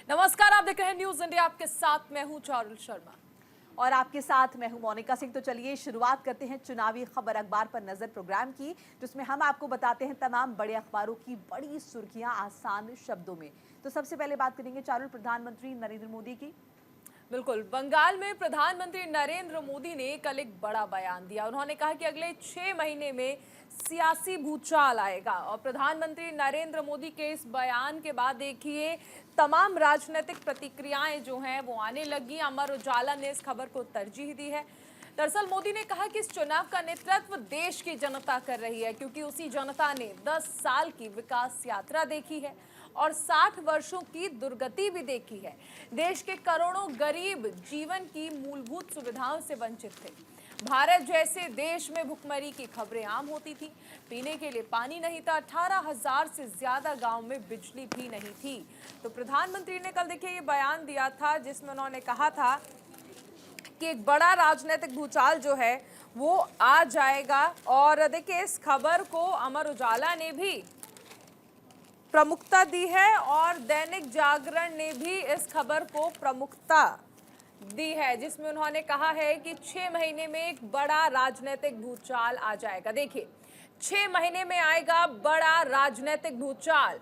नमस्कार, आप देख रहे हैं न्यूज इंडिया। आपके साथ मैं हूं चारुल शर्मा और आपके साथ मैं हूं मोनिका सिंह। तो चलिए शुरुआत करते हैं चुनावी खबर अखबार पर नजर प्रोग्राम की, जिसमें हम आपको बताते हैं तमाम बड़े अखबारों की बड़ी सुर्खियां आसान शब्दों में। तो सबसे पहले बात करेंगे चारुल प्रधानमंत्री नरेंद्र मोदी की। बिल्कुल, बंगाल में प्रधानमंत्री नरेंद्र मोदी ने कल एक बड़ा बयान दिया। उन्होंने कहा कि अगले 6 महीने में सियासी भूचाल आएगा और प्रधानमंत्री नरेंद्र मोदी के इस बयान के बाद देखिए तमाम राजनीतिक प्रतिक्रियाएं जो हैं वो आने लगी। अमर उजाला ने इस खबर को तरजीह दी है। दरअसल मोदी ने कहा कि इस चुनाव का नेतृत्व देश की जनता कर रही है, क्योंकि उसी जनता ने 10 साल की विकास यात्रा देखी है और 60 वर्षों की दुर्गति भी देखी है। देश के करोड़ों गरीब जीवन की मूलभूत सुविधाओं से वंचित थे। भारत जैसे देश में भुखमरी की खबरें आम होती थी। पीने के लिए पानी नहीं था, 18,000 से ज्यादा गांव में बिजली भी नहीं थी। तो प्रधानमंत्री ने कल देखिए ये बयान दिया था, जिसमें उन्होंने कहा था कि एक बड़ा राजनीतिक भूचाल जो है वो आ जाएगा। और देखिए इस खबर को अमर उजाला ने भी प्रमुखता दी है और दैनिक जागरण ने भी इस खबर को प्रमुखता दी है, जिसमें उन्होंने कहा है कि 6 महीने में एक बड़ा राजनीतिक भूचाल आ जाएगा। देखिए 6 महीने में आएगा बड़ा राजनीतिक भूचाल।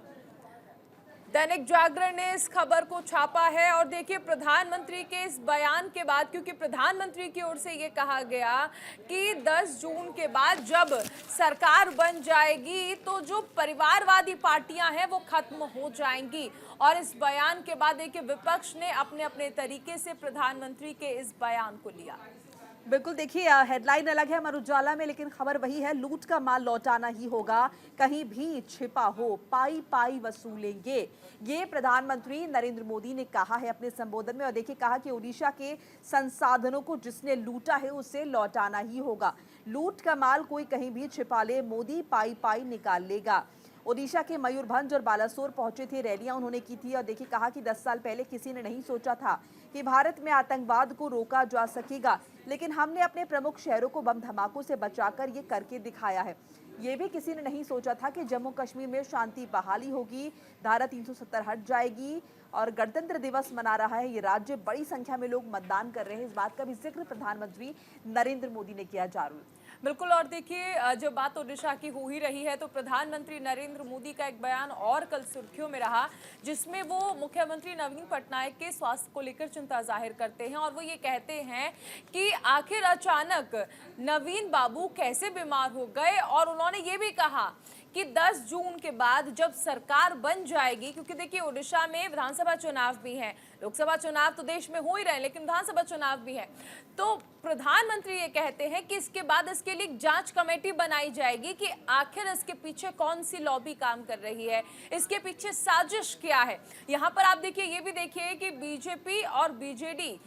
दैनिक जागरण ने इस खबर को छापा है और देखिए प्रधानमंत्री के इस बयान के बाद, क्योंकि प्रधानमंत्री की ओर से ये कहा गया कि 10 जून के बाद जब सरकार बन जाएगी तो जो परिवारवादी पार्टियां हैं वो खत्म हो जाएंगी। और इस बयान के बाद देखिए विपक्ष ने अपने अपने तरीके से प्रधानमंत्री के इस बयान को लिया। बिल्कुल, देखिए हेडलाइन अलग है अमर उजाला में, लेकिन खबर वही है, लूट का माल लौटाना ही होगा, कहीं भी छिपा हो पाई पाई वसूलेंगे। ये प्रधानमंत्री नरेंद्र मोदी ने कहा है अपने संबोधन में। और देखिए कहा कि ओडिशा के संसाधनों को जिसने लूटा है उसे लौटाना ही होगा। लूट का माल कोई कहीं भी छिपा ले, मोदी पाई पाई निकाल लेगा। ओडिशा के मयूरभंज और बालासोर पहुंचे थे, रैलियां उन्होंने की थी। और देखिए कहा कि 10 साल पहले किसी ने नहीं सोचा था कि भारत में आतंकवाद को रोका जा सकेगा, लेकिन हमने अपने प्रमुख शहरों को बम धमाकों से बचाकर ये करके दिखाया है। ये भी किसी ने नहीं सोचा था कि जम्मू कश्मीर में शांति बहाली होगी, धारा 370 हट जाएगी और गणतंत्र दिवस मना रहा है ये राज्य, बड़ी संख्या में लोग मतदान कर रहे हैं। इस बात का भी जिक्र प्रधानमंत्री नरेंद्र मोदी ने किया। जारुल बिल्कुल, और देखिए जब बात ओडिशा की हो ही रही है तो प्रधानमंत्री नरेंद्र मोदी का एक बयान और कल सुर्खियों में रहा, जिसमें वो मुख्यमंत्री नवीन पटनायक के स्वास्थ्य को लेकर चिंता जाहिर करते हैं। और वो ये कहते हैं कि आखिर अचानक नवीन बाबू कैसे बीमार हो गए। और उन्होंने ये भी कहा कि 10 जून के बाद जब सरकार बन जाएगी, क्योंकि देखिए ओडिशा में विधानसभा चुनाव भी हैं, लोकसभा चुनाव तो देश में हो ही रहे हैं लेकिन विधानसभा चुनाव भी है, तो प्रधानमंत्री ये कहते हैं कि इसके बाद इसके लिए जांच कमेटी बनाई जाएगी कि आखिर इसके पीछे कौन सी लॉबी काम कर रही है, इसके पीछे साजिश क्या है। यहाँ पर आप देखिए ये भी देखिए कि बीजेपी और बीजेडी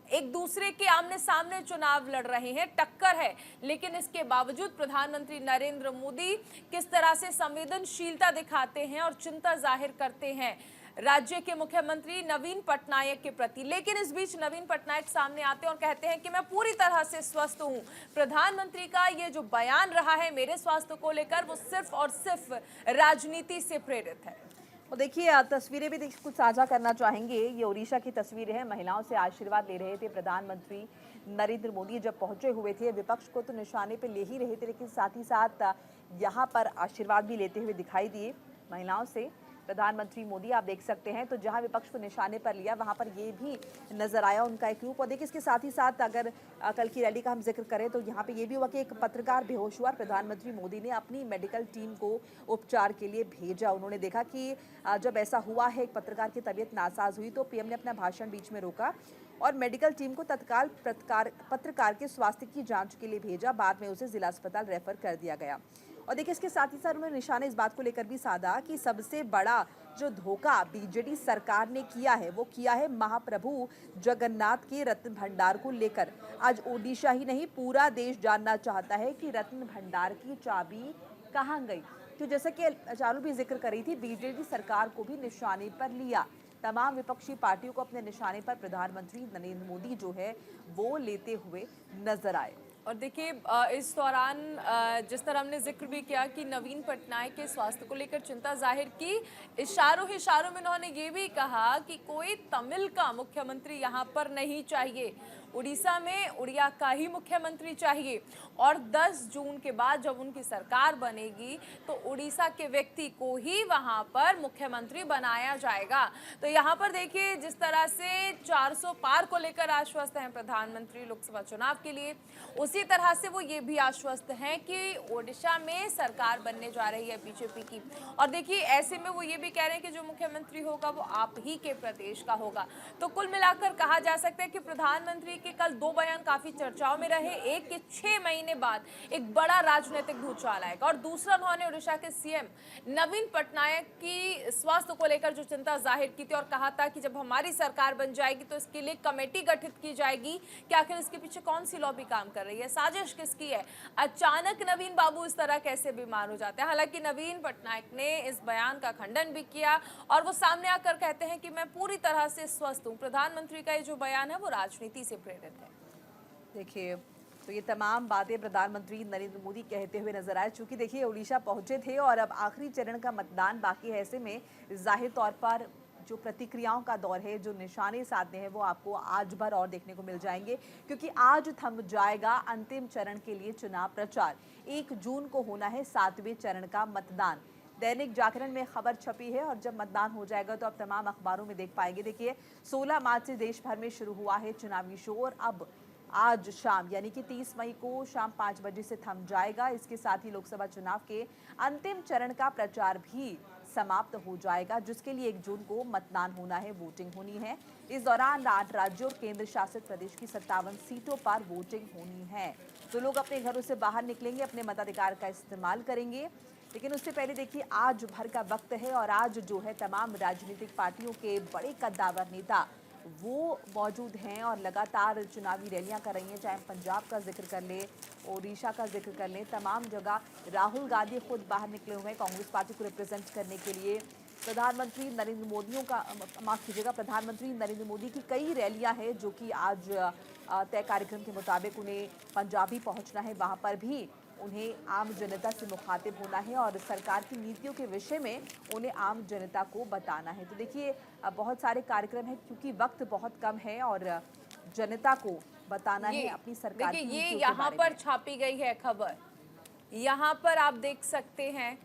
एक दूसरे के आमने सामने चुनाव लड़ रहे हैं, टक्कर है, लेकिन इसके बावजूद प्रधानमंत्री नरेंद्र मोदी किस तरह से संवेदनशीलता दिखाते हैं और चिंता जाहिर करते हैं राज्य के मुख्यमंत्री नवीन पटनायक के प्रति। लेकिन इस बीच नवीन पटनायक सामने आते हैं और कहते हैं कि मैं पूरी तरह से स्वस्थ हूं। प्रधानमंत्री का ये जो बयान रहा है मेरे स्वास्थ्य को लेकर, वो सिर्फ और सिर्फ राजनीति से प्रेरित है। और देखिए तस्वीरें भी कुछ साझा करना चाहेंगे। ये ओडिशा की तस्वीरें हैं, महिलाओं से आशीर्वाद ले रहे थे प्रधानमंत्री नरेंद्र मोदी। जब पहुंचे हुए थे विपक्ष को तो निशाने पे ले ही रहे थे, लेकिन साथ ही साथ यहाँ पर आशीर्वाद भी लेते हुए दिखाई दिए महिलाओं से प्रधानमंत्री मोदी। आप देख सकते हैं तो जहां विपक्ष को निशाने पर लिया वहां पर ये भी नजर आया उनका एक रूप। और देखिए इसके साथ ही साथ अगर कल की रैली का हम जिक्र करें तो यहाँ पे ये भी हुआ कि एक पत्रकार बेहोश हुआ। प्रधानमंत्री मोदी ने अपनी मेडिकल टीम को उपचार के लिए भेजा। उन्होंने देखा कि जब ऐसा हुआ है, एक पत्रकार की तबीयत नासाज हुई, तो पीएम ने अपना भाषण बीच में रोका और मेडिकल टीम को तत्काल पत्रकार के स्वास्थ्य की जांच के लिए भेजा। बाद में उसे जिला अस्पताल रेफर कर दिया गया। और देखिए इसके साथ ही साथ उन्होंने निशाना इस बात को लेकर भी साधा कि सबसे बड़ा जो धोखा बीजेडी सरकार ने किया है वो किया है महाप्रभु जगन्नाथ के रत्न भंडार को लेकर। आज ओडिशा ही नहीं पूरा देश जानना चाहता है कि रत्न भंडार की चाबी कहाँ गई। तो जैसे कि चालू भी जिक्र कर रही थी, बीजेडी सरकार को भी निशाने पर लिया। तमाम विपक्षी पार्टियों को अपने निशाने पर प्रधानमंत्री नरेंद्र मोदी जो है वो लेते हुए नजर आए। और देखिए इस दौरान जिस तरह हमने जिक्र भी किया कि नवीन पटनायक के स्वास्थ्य को लेकर चिंता जाहिर की, इशारों इशारों में उन्होंने ये भी कहा कि कोई तमिल का मुख्यमंत्री यहाँ पर नहीं चाहिए, उड़ीसा में उड़िया का ही मुख्यमंत्री चाहिए। और 10 जून के बाद जब उनकी सरकार बनेगी तो उड़ीसा के व्यक्ति को ही वहां पर मुख्यमंत्री बनाया जाएगा। तो यहाँ पर देखिए जिस तरह से 400 पार को लेकर आश्वस्त हैं प्रधानमंत्री लोकसभा चुनाव के लिए, उसी तरह से वो ये भी आश्वस्त हैं कि ओडिशा में सरकार बनने जा रही है बीजेपी की। और देखिए ऐसे में वो ये भी कह रहे हैं कि जो मुख्यमंत्री होगा वो आप ही के प्रदेश का होगा। तो कुल मिलाकर कहा जा सकता है कि प्रधानमंत्री के कल 2 बयान काफी चर्चाओं में रहे। एक कि 6 महीने बाद एक बड़ा राजनीतिक भूचाल आएगा, और दूसरा उन्होंने उड़ीसा के सीएम नवीन पटनायक की स्वास्थ्य को लेकर जो चिंता जाहिर की थी और कहा था कि जब हमारी सरकार बन जाएगी तो इसके लिए कमेटी गठित की जाएगी कि आखिर इसके पीछे कौन सी लॉबी काम कर रही है, साजिश किसकी है, अचानक नवीन बाबू इस तरह कैसे बीमार हो जाते हैं। हालांकि नवीन पटनायक ने इस बयान का खंडन भी किया और वो सामने आकर कहते हैं कि मैं पूरी तरह से स्वस्थ हूं। प्रधानमंत्री का ये जो बयान है वो राजनीति से प्रेरित है। देखिए, तो ये तमाम बातें प्रधानमंत्री नरेंद्र मोदी कहते हुए नजर आए। चूंकि देखिए उड़ीसा पहुंचे थे और अब आखिरी चरण का मतदान बाकी है, ऐसे में जाहिर तौर पर जो प्रतिक्रियाओं का दौर है, जो निशाने साधने हैं, वो आपको आज भर और देखने को मिल जाएंगे, क्योंकि आज थम जाएगा अंतिम चरण के लिए चुनाव प्रचार। 1 जून को होना है 7वें चरण का मतदान। दैनिक जागरण में खबर छपी है और जब मतदान हो जाएगा तो आप तमाम अखबारों में देख पाएंगे। देखिए 16 मार्च से देश भर में शुरू हुआ है चुनावी शोर। अब आज शाम यानी कि 30 मई को शाम 5 बजे से थम जाएगा। इसके साथ ही लोकसभा चुनाव के अंतिम चरण का प्रचार भी समाप्त हो जाएगा, जिसके लिए 1 जून को मतदान होना है, वोटिंग होनी है। इस दौरान 8 राज्यों और केंद्र शासित प्रदेश की 57 सीटों पर वोटिंग होनी है। तो लोग अपने घरों से बाहर निकलेंगे, अपने मताधिकार का इस्तेमाल करेंगे। लेकिन उससे पहले देखिए आज भर का वक्त है और आज जो है तमाम राजनीतिक पार्टियों के बड़े कद्दावर नेता वो मौजूद हैं और लगातार चुनावी रैलियां कर रही हैं। चाहे पंजाब का जिक्र कर ले, ओडिशा का जिक्र कर ले, तमाम जगह राहुल गांधी खुद बाहर निकले हुए हैं कांग्रेस पार्टी को रिप्रेजेंट करने के लिए। प्रधानमंत्री नरेंद्र मोदी की कई रैलियां हैं जो कि आज तय कार्यक्रम के मुताबिक उन्हें पंजाबी पहुंचना है, वहां पर भी उन्हें आम जनता से मुखातिब होना है और सरकार की नीतियों के विषय में उन्हें आम जनता को बताना है। तो देखिए बहुत सारे कार्यक्रम हैं, क्योंकि वक्त बहुत कम है और जनता को बताना है अपनी सरकार की देखिए ये नीतियों के यहाँ बारे पर में। छापी गई है खबर, यहाँ पर आप देख सकते हैं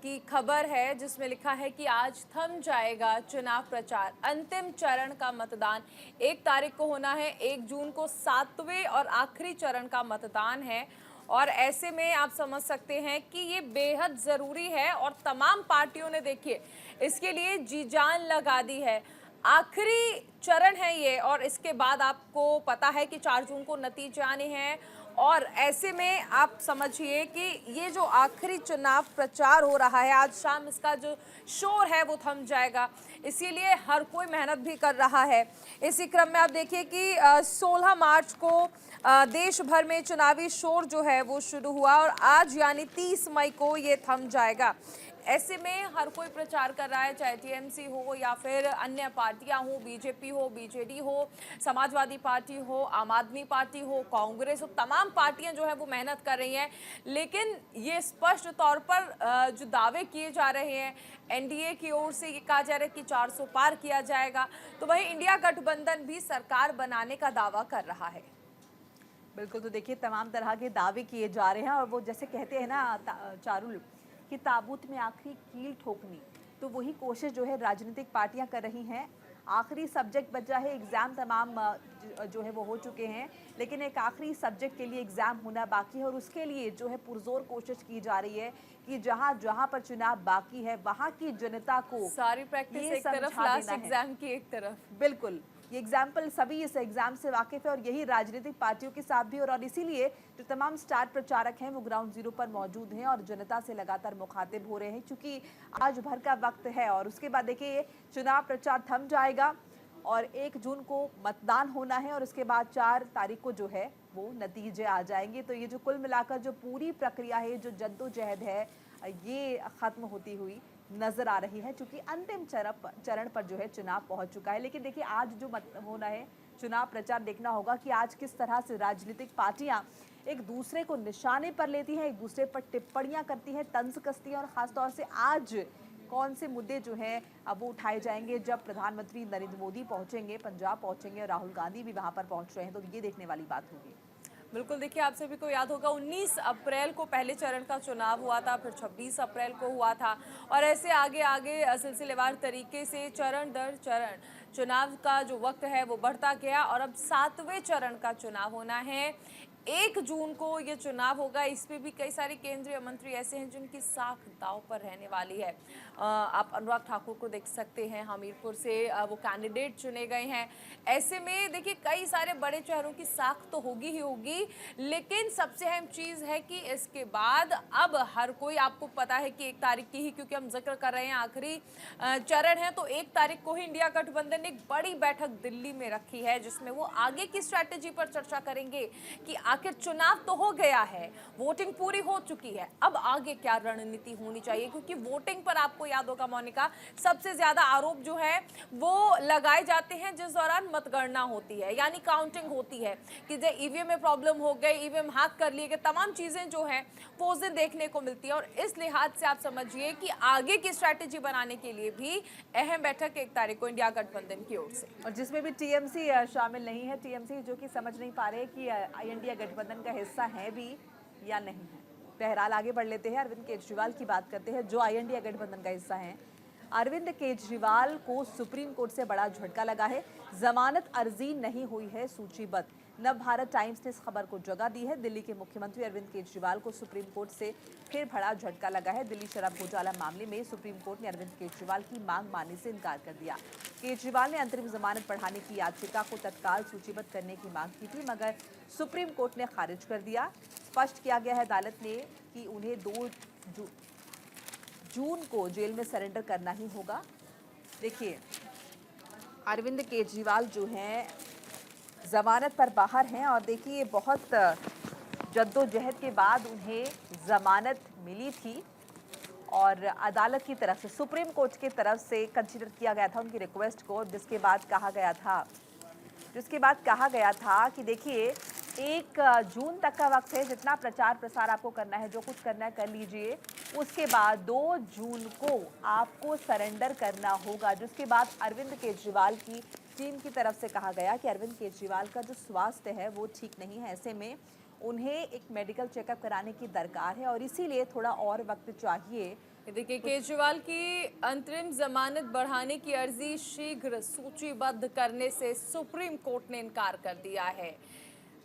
कि खबर है जिसमें लिखा है कि आज थम जाएगा चुनाव प्रचार, अंतिम चरण का मतदान 1 तारीख को होना है, 1 जून को 7वें और आखिरी चरण का मतदान है। और ऐसे में आप समझ सकते हैं कि ये बेहद ज़रूरी है और तमाम पार्टियों ने देखिए इसके लिए जी जान लगा दी है। आखिरी चरण है ये और इसके बाद आपको पता है कि 4 जून को नतीजे आने हैं। और ऐसे में आप समझिए कि ये जो आखिरी चुनाव प्रचार हो रहा है, आज शाम इसका जो शोर है वो थम जाएगा, इसीलिए हर कोई मेहनत भी कर रहा है। इसी क्रम में आप देखिए कि 16 मार्च को देश भर में चुनावी शोर जो है वो शुरू हुआ और आज यानी 30 मई को ये थम जाएगा। ऐसे में हर कोई प्रचार कर रहा है, चाहे टीएमसी हो या फिर अन्य पार्टियां हो, बीजेपी हो, बीजेडी हो, समाजवादी पार्टी हो, आम आदमी पार्टी हो, कांग्रेस हो, तमाम पार्टियां जो है वो मेहनत कर रही हैं। लेकिन ये स्पष्ट तौर पर जो दावे किए जा रहे हैं एनडीए की ओर से, ये कहा जा रहा है कि 400 पार किया जाएगा, तो वहीं इंडिया गठबंधन भी सरकार बनाने का दावा कर रहा है। बिल्कुल, तो देखिए तमाम तरह के दावे किए जा रहे हैं और वो जैसे कहते हैं ना चारुल कि ताबूत में आखिरी कील ठोकनी, तो वही कोशिश जो है राजनीतिक पार्टियां कर रही हैं। आखिरी सब्जेक्ट बचा है, एग्ज़ाम तमाम जो है वो हो चुके हैं, लेकिन एक आखिरी सब्जेक्ट के लिए एग्ज़ाम होना बाकी है और उसके लिए जो है पुरजोर कोशिश की जा रही है कि जहां जहां पर चुनाव बाकी है वहां की जनता को सारी प्रैक्टिस एक तरफ, लास्ट एग्जाम की एक तरफ। बिल्कुल, ये एग्जाम्पल सभी इस एग्जाम से वाकिफ है और यही राजनीतिक पार्टियों के साथ भी और इसीलिए जो तमाम स्टार प्रचारक हैं वो ग्राउंड जीरो पर मौजूद हैं और जनता से लगातार मुखातिब हो रहे हैं, क्योंकि आज भर का वक्त है और उसके बाद देखिए चुनाव प्रचार थम जाएगा और 1 जून को मतदान होना है और उसके बाद 4 तारीख को जो है वो नतीजे आ जाएंगे। तो ये जो कुल मिलाकर जो पूरी प्रक्रिया है, जो जद्दोजहद है, ये ख़त्म होती हुई नजर आ रही है, क्योंकि अंतिम चरण पर जो है चुनाव पहुंच चुका है। लेकिन देखिए आज जो होना है चुनाव प्रचार, देखना होगा कि आज किस तरह से राजनीतिक पार्टियां एक दूसरे को निशाने पर लेती हैं, एक दूसरे पर टिप्पणियां करती हैं, तंज कसती हैं, और खासतौर से आज कौन से मुद्दे जो हैं अब वो उठाए जाएंगे जब प्रधानमंत्री नरेंद्र मोदी पहुंचेंगे, पंजाब पहुंचेंगे और राहुल गांधी भी वहां पर पहुंच रहे हैं, तो ये देखने वाली बात होगी। बिल्कुल, देखिए आप सभी को याद होगा 19 अप्रैल को पहले चरण का चुनाव हुआ था, फिर 26 अप्रैल को हुआ था, और ऐसे आगे आगे सिलसिलेवार तरीके से चरण दर चरण चुनाव का जो वक्त है वो बढ़ता गया, और अब 7वें चरण का चुनाव होना है। 1 जून को ये चुनाव होगा। इसमें भी कई सारे केंद्रीय मंत्री ऐसे हैं जिनकी साख दांव पर रहने वाली है। आप अनुराग ठाकुर को देख सकते हैं, हमीरपुर से वो कैंडिडेट चुने गए हैं। ऐसे में देखिए कई सारे बड़े चेहरों की साख तो होगी ही होगी, लेकिन सबसे अहम चीज़ है कि इसके बाद अब हर कोई, आपको पता है कि 1 तारीख की ही, क्योंकि हम जिक्र कर रहे हैं आखिरी चरण है, तो 1 तारीख को ही इंडिया गठबंधन ने एक बड़ी बैठक दिल्ली में रखी है, जिसमें वो आगे की स्ट्रैटेजी पर चर्चा करेंगे कि आखिर चुनाव तो हो गया है, वोटिंग पूरी हो चुकी है, अब आगे क्या रणनीति होनी चाहिए। क्योंकि वोटिंग पर आपको याद होगा मोनिका, सबसे ज्यादा आरोप जो है वो लगाए जाते हैं जिस दौरान मतगणना होती है, यानी काउंटिंग होती है, कि जो ईवीएम में प्रॉब्लम हो गई, ईवीएम हैक कर लिए गए, तमाम चीजें जो है वो उस दिन देखने को मिलती है। और इस लिहाज से आप समझिए कि आगे की स्ट्रैटेजी बनाने के लिए भी अहम बैठक 1 तारीख को इंडिया गठबंधन की ओर से, और जिसमें भी टीएमसी शामिल नहीं है, टीएमसी जो कि समझ नहीं पा रहे कि इंडिया गठबंधन का हिस्सा है भी या नहीं है। बहरहाल आगे बढ़ लेते हैं, अरविंद केजरीवाल की बात करते हैं जो इंडिया गठबंधन का हिस्सा है। अरविंद केजरीवाल को सुप्रीम कोर्ट से बड़ा झटका लगा है, जमानत अर्जी नहीं हुई है सूचीबद्ध। नव भारत टाइम्स ने इस खबर को जगह दी है। दिल्ली के मुख्यमंत्री अरविंद केजरीवाल को सुप्रीम कोर्ट से फिर बड़ा झटका लगा है। दिल्ली शराब घोटाला मामले में सुप्रीम कोर्ट ने अरविंद केजरीवाल की मांग मानने से इनकार कर दिया। केजरीवाल ने अंतरिम जमानत बढ़ाने की याचिका को तत्काल सूचीबद्ध करने की मांग की थी, मगर सुप्रीम कोर्ट ने खारिज कर दिया। स्पष्ट किया गया है अदालत ने कि उन्हें 2 जून को जेल में सरेंडर करना ही होगा। देखिए अरविंद केजरीवाल जो हैं जमानत पर बाहर हैं, और देखिए बहुत जद्दोजहद के बाद उन्हें जमानत मिली थी, और अदालत की तरफ से, सुप्रीम कोर्ट की तरफ से कंसीडर किया गया था उनकी रिक्वेस्ट को, जिसके बाद कहा गया था कि देखिए 1 जून तक का वक्त है, जितना प्रचार प्रसार आपको करना है, जो कुछ करना है कर लीजिए, उसके बाद 2 जून को आपको सरेंडर करना होगा। जिसके बाद अरविंद केजरीवाल की टीम की तरफ से कहा गया कि अरविंद केजरीवाल का जो स्वास्थ्य है वो ठीक नहीं है, ऐसे में उन्हें एक मेडिकल चेकअप कराने की दरकार है, और इसीलिए थोड़ा और वक्त चाहिए। देखिए केजरीवाल की अंतरिम जमानत बढ़ाने की अर्जी शीघ्र सूचीबद्ध करने से सुप्रीम कोर्ट ने इनकार कर दिया है।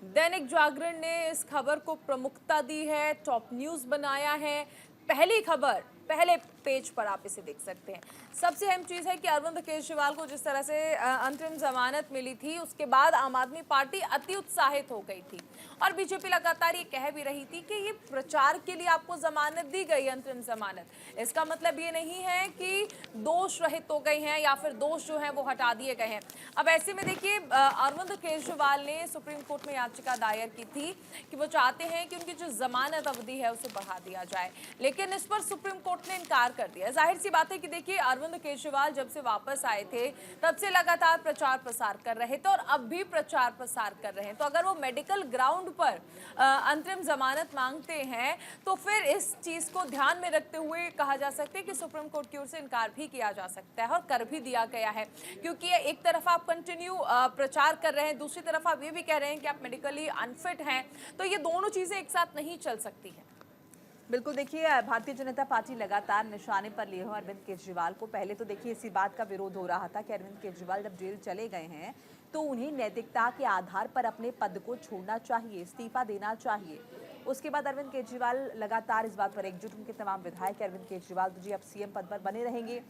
दैनिक जागरण ने इस खबर को प्रमुखता दी है, टॉप न्यूज बनाया है। पहली खबर पहले पेज पर आप इसे देख सकते हैं। सबसे अहम चीज है कि अरविंद केजरीवाल को जिस तरह से अंतरिम जमानत मिली थी, उसके बाद आम आदमी पार्टी अति उत्साहित हो गई थी, और बीजेपी लगातार ये कह भी रही थी कि ये प्रचार के लिए आपको जमानत दी गई, अंतरिम जमानत। इसका मतलब ये नहीं है कि दोष रहित हो गए हैं या फिर दोष जो है वो हटा दिए गए हैं। अब ऐसे में देखिए अरविंद केजरीवाल ने सुप्रीम कोर्ट में याचिका दायर की थी कि वो चाहते हैं कि उनकी जो जमानत अवधि है उसे बढ़ा दिया जाए, लेकिन इस पर सुप्रीम कोर्ट ने इनकार कर दिया। जाहिर सी बात है कि देखिए अरविंद केजरीवाल जब से वापस आए थे तब से लगातार प्रचार प्रसार कर रहे थे, और अब भी प्रचार प्रसार कर रहे हैं, तो अगर वो मेडिकल ग्राउंड पर अंतरिम जमानत मांगते हैं तो फिर इस चीज को ध्यान में रखते हुए कहा जा सकता है कि सुप्रीम कोर्ट की ओर से इनकार भी किया जा सकता है, और कर भी दिया गया है। क्योंकि एक तरफ आप कंटिन्यू प्रचार कर रहे हैं, दूसरी तरफ आप ये भी कह रहे हैं कि आप मेडिकली अनफिट हैं, तो ये दोनों चीजें एक साथ नहीं चल सकती हैं। बिल्कुल, देखिए भारतीय जनता पार्टी लगातार निशाने पर लिए हुए अरविंद केजरीवाल को। पहले तो देखिए इसी बात का विरोध हो रहा था कि अरविंद केजरीवाल जब जेल चले गए हैं तो उन्हें नैतिकता के आधार पर अपने पद को छोड़ना चाहिए, इस्तीफा देना चाहिए। उसके बाद अरविंद केजरीवाल लगातार इस बात पर एकजुट, उनके तमाम विधायक अरविंद केजरीवाल तो जी अब सीएम पद पर बने रहेंगे।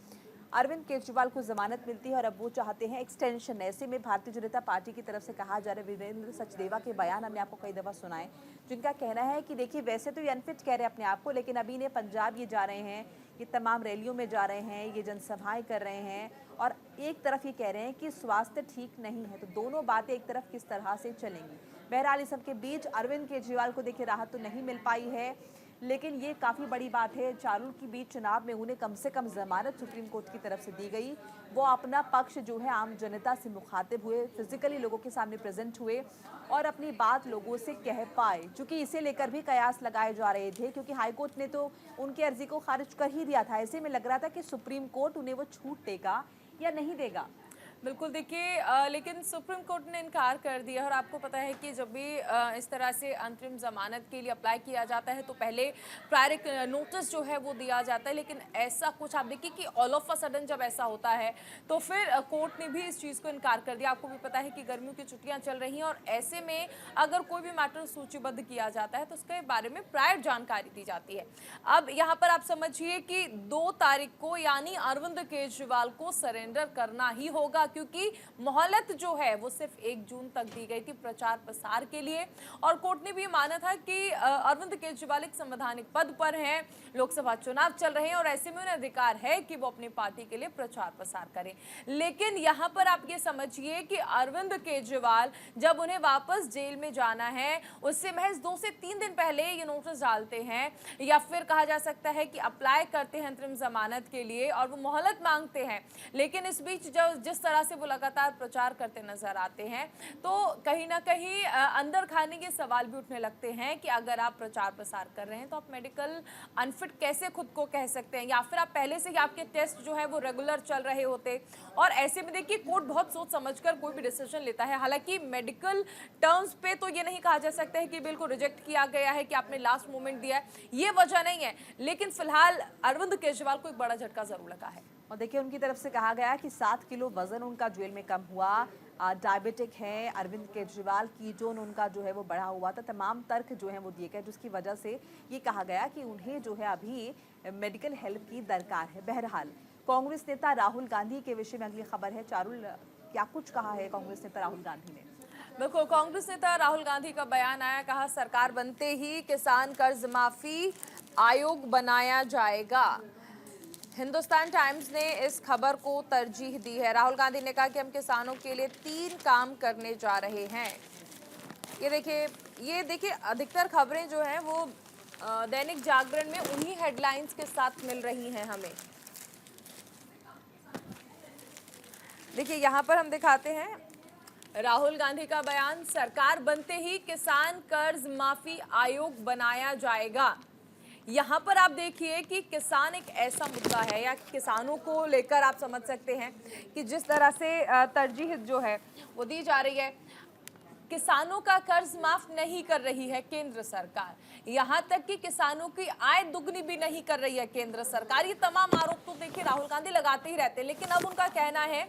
अरविंद केजरीवाल को जमानत मिलती है और अब वो चाहते हैं एक्सटेंशन। ऐसे में भारतीय जनता पार्टी की तरफ से कहा जा रहा है, वीरेंद्र सचदेवा के बयान हमने आपको कई दफ़ा सुनाए, जिनका कहना है कि देखिए वैसे तो ये अनफिट कह रहे हैं अपने आप को, लेकिन अभी ने पंजाब ये जा रहे हैं, ये तमाम रैलियों में जा रहे हैं, ये जनसभाएं कर रहे हैं, और एक तरफ ये कह रहे हैं कि स्वास्थ्य ठीक नहीं है, तो दोनों बातें एक तरफ किस तरह से चलेंगी। बहरहाल इस सबके बीच अरविंद केजरीवाल को देखिए राहत तो नहीं मिल पाई है, लेकिन ये काफ़ी बड़ी बात है। चारुल की बीच चुनाव में उन्हें कम से कम जमानत सुप्रीम कोर्ट की तरफ से दी गई। वो अपना पक्ष जो है आम जनता से मुखातिब हुए, फिजिकली लोगों के सामने प्रेजेंट हुए और अपनी बात लोगों से कह पाए, क्योंकि इसे लेकर भी कयास लगाए जा रहे थे, क्योंकि हाईकोर्ट ने तो उनकी अर्जी को खारिज कर ही दिया था। ऐसे में लग रहा था कि सुप्रीम कोर्ट उन्हें वो छूट देगा या नहीं देगा। बिल्कुल देखिए, लेकिन सुप्रीम कोर्ट ने इनकार कर दिया। और आपको पता है कि जब भी इस तरह से अंतरिम जमानत के लिए अप्लाई किया जाता है तो पहले प्रायर नोटिस जो है वो दिया जाता है, लेकिन ऐसा कुछ आप देखिए कि ऑल ऑफ अ सडन जब ऐसा होता है तो फिर कोर्ट ने भी इस चीज़ को इनकार कर दिया। आपको भी पता है कि गर्मियों की छुट्टियां चल रही हैं और ऐसे में अगर कोई भी मैटर सूचीबद्ध किया जाता है तो उसके बारे में प्रायर जानकारी दी जाती है। अब यहाँ पर आप समझिए कि 2 तारीख को यानी अरविंद केजरीवाल को सरेंडर करना ही होगा, क्योंकि मोहलत जो है वो सिर्फ 1 जून तक दी गई थी प्रचार प्रसार के लिए। और कोर्ट ने भी माना था कि अरविंद केजरीवाल एक संवैधानिक पद पर हैं, लोकसभा चुनाव चल रहे हैं और ऐसे में उन्हें अधिकार है कि वो अपनी पार्टी के लिए प्रचार प्रसार करें। लेकिन यहाँ पर आप ये समझिए कि अरविंद केजरीवाल जब उन्हें वापस जेल में जाना है उससे महज 2 से 3 दिन पहले ये नोटिस डालते हैं, या फिर कहा जा सकता है कि अप्लाई करते हैं अंतरिम जमानत के लिए और वो मोहलत मांगते हैं। लेकिन इस बीच जब जिस तरह से वो लगातार प्रचार करते नजर आते हैं तो कहीं ना कहीं अंदर खाने के सवाल भी उठने लगते हैं कि अगर आप प्रचार प्रसार कर रहे हैं तो आप मेडिकल अनफिट कैसे खुद को कह सकते हैं, या फिर आप पहले से ही आपके टेस्ट जो है वो रेगुलर चल रहे होते। और ऐसे में देखिए कोर्ट बहुत सोच समझकर कोई भी डिसीजन लेता है। हालांकि मेडिकल टर्म्स पे तो ये नहीं कहा जा सकता है कि बिल्कुल रिजेक्ट किया गया है कि आपने लास्ट मोमेंट दिया है, ये वजह नहीं है। लेकिन फिलहाल अरविंद केजरीवाल को एक बड़ा झटका जरूर लगा है। और देखिए उनकी तरफ से कहा गया कि 7 किलो वजन उनका जेल में कम हुआ। डायबिटिक है अरविंद केजरीवाल, कीटोन उनका जो है वो बढ़ा हुआ था। तमाम तर्क जो है वो दिए गए, जिसकी वजह से ये कहा गया कि उन्हें जो है अभी मेडिकल हेल्प की दरकार है। बहरहाल कांग्रेस नेता राहुल गांधी के विषय में अगली खबर है। चारुल, क्या कुछ कहा है कांग्रेस नेता राहुल गांधी ने? बिल्कुल, कांग्रेस नेता राहुल गांधी का बयान आया, कहा सरकार बनते ही किसान कर्ज माफी आयोग बनाया जाएगा। हिंदुस्तान टाइम्स ने इस खबर को तरजीह दी है। राहुल गांधी ने कहा कि हम किसानों के लिए 3 काम करने जा रहे हैं। ये देखिए अधिकतर खबरें जो हैं वो दैनिक जागरण में उन्हीं हेडलाइंस के साथ मिल रही हैं हमें। देखिए यहाँ पर हम दिखाते हैं राहुल गांधी का बयान, सरकार बनते ही किसान कर्ज माफी आयोग बनाया जाएगा। यहाँ पर आप देखिए कि किसान एक ऐसा मुद्दा है, या किसानों को लेकर आप समझ सकते हैं कि जिस तरह से तरजीह जो है वो दी जा रही है। किसानों का कर्ज माफ नहीं कर रही है केंद्र सरकार, यहाँ तक कि किसानों की आय दुगनी भी नहीं कर रही है केंद्र सरकार। ये तमाम आरोप तो देखिए राहुल गांधी लगाते ही रहते हैं, लेकिन अब उनका कहना है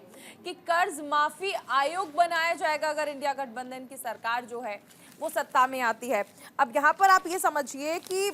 कि कर्ज माफी आयोग बनाया जाएगा अगर इंडिया गठबंधन की सरकार जो है वो सत्ता में आती है। अब यहाँ पर आप ये समझिए कि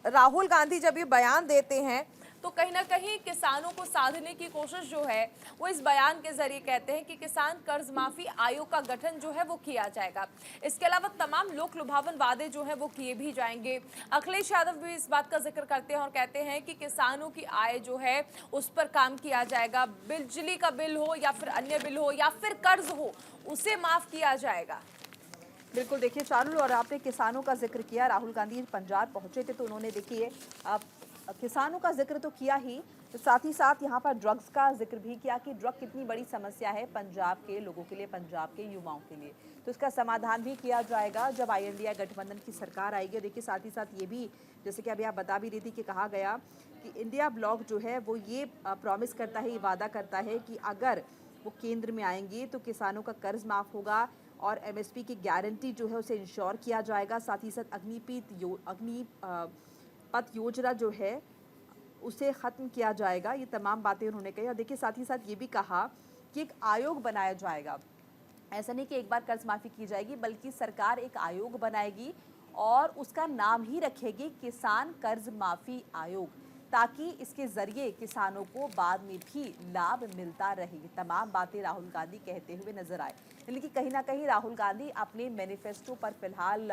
राहुल गांधी जब ये बयान देते हैं तो कहीं ना कहीं किसानों को साधने की कोशिश जो है वो इस बयान के जरिए कहते हैं कि किसान कर्ज माफी आयोग का गठन जो है वो किया जाएगा। इसके अलावा तमाम लोक लुभावन वादे जो है वो किए भी जाएंगे। अखिलेश यादव भी इस बात का जिक्र करते हैं और कहते हैं कि किसानों की आय जो है उस पर काम किया जाएगा। बिजली का बिल हो या फिर अन्य बिल हो या फिर कर्ज हो, उसे माफ किया जाएगा। बिल्कुल, देखिए चारुल, और आपने किसानों का जिक्र किया। राहुल गांधी पंजाब पहुंचे थे तो उन्होंने देखिए किसानों का जिक्र तो किया ही, तो साथ ही साथ यहाँ पर ड्रग्स का जिक्र भी किया कि ड्रग कितनी बड़ी समस्या है पंजाब के लोगों के लिए, पंजाब के युवाओं के लिए। तो इसका समाधान भी किया जाएगा जब इंडिया गठबंधन की सरकार आएगी। देखिए साथ ही साथ ये भी, जैसे कि अभी आप बता भी रही थी, कि कहा गया कि इंडिया ब्लॉक जो है वो ये प्रॉमिस करता है, ये वादा करता है कि अगर वो केंद्र में आएंगे तो किसानों का कर्ज माफ़ होगा और एमएसपी की गारंटी जो है उसे इंश्योर किया जाएगा। साथ ही साथ अग्निपथ योजना जो है उसे ख़त्म किया जाएगा। ये तमाम बातें उन्होंने कही। और देखिए साथ ही साथ ये भी कहा कि एक आयोग बनाया जाएगा। ऐसा नहीं कि एक बार कर्ज माफ़ी की जाएगी, बल्कि सरकार एक आयोग बनाएगी और उसका नाम ही रखेगी किसान कर्ज माफ़ी आयोग, ताकि इसके ज़रिए किसानों को बाद में भी लाभ मिलता रहे। तमाम बातें राहुल गांधी कहते हुए नजर आए, लेकिन कहीं ना कहीं राहुल गांधी अपने मैनिफेस्टो पर फिलहाल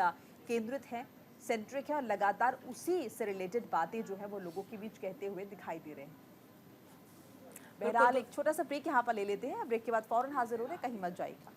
केंद्रित हैं, सेंट्रिक है, और लगातार उसी से रिलेटेड बातें जो है वो लोगों के बीच कहते हुए दिखाई दे रहे हैं। बहरहाल एक छोटा सा ब्रेक यहाँ पर ले लेते हैं। ब्रेक के बाद फौरन हाजिर हो रहे, कहीं मत जाइएगा।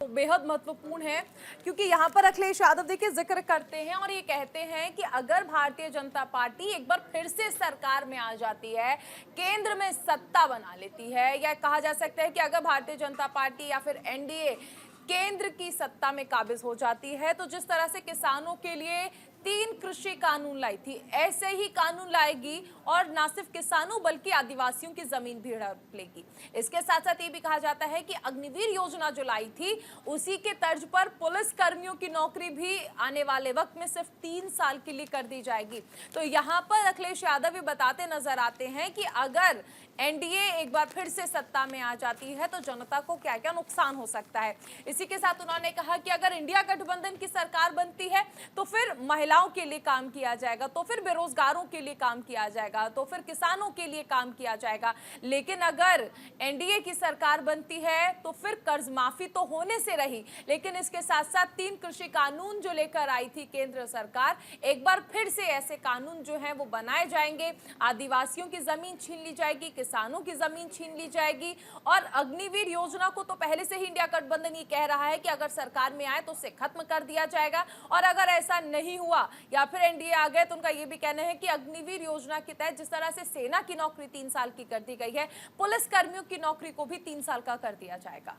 बेहद महत्वपूर्ण है, क्योंकि यहाँ पर अखिलेश यादव देखिए जिक्र करते हैं और ये कहते हैं कि अगर भारतीय जनता पार्टी एक बार फिर से सरकार में आ जाती है, केंद्र में सत्ता बना लेती है, या कहा जा सकता है कि अगर भारतीय जनता पार्टी या फिर एनडीए केंद्र की सत्ता में काबिज हो जाती है, तो जिस तरह से किसानों के लिए 3 कृषि कानून लाई थी, ऐसे ही कानून लाएगी और ना सिर्फ किसानों बल्कि आदिवासियों की जमीन भी हड़प लेगी। इसके साथ साथ ये भी कहा जाता है कि अग्निवीर योजना जो लाई थी, उसी के तर्ज पर पुलिस कर्मियों की नौकरी भी आने वाले वक्त में सिर्फ 3 साल के लिए कर दी जाएगी। तो यहाँ पर अखिलेश यादव भी बताते नजर आते हैं कि अगर एनडीए एक बार फिर से सत्ता में आ जाती है तो जनता को क्या क्या नुकसान हो सकता है। इसी के साथ उन्होंने कहा कि अगर इंडिया गठबंधन की सरकार बनती है तो फिर महिलाओं के लिए काम किया जाएगा, तो फिर बेरोजगारों के लिए काम किया जाएगा, तो फिर किसानों के लिए काम किया जाएगा। लेकिन अगर एनडीए की सरकार बनती है तो फिर कर्ज माफी तो होने से रही, लेकिन इसके साथ साथ 3 कृषि कानून जो लेकर आई थी केंद्र सरकार, एक बार फिर से ऐसे कानून जो है वो बनाए जाएंगे। आदिवासियों की जमीन छीन ली जाएगी, किसानों की जमीन छीन ली जाएगी, और अग्निवीर योजना को तो पहले से ही इंडिया गठबंधन ये कह रहा है कि अगर सरकार में आए तो उसे खत्म कर दिया जाएगा। और अगर ऐसा नहीं हुआ या फिर एनडीए आ गए तो उनका ये भी कहना है कि अग्निवीर योजना के तहत जिस तरह से सेना की नौकरी 3 साल की कर दी गई है, पुलिस कर्मियों की नौकरी को भी 3 साल का कर दिया जाएगा।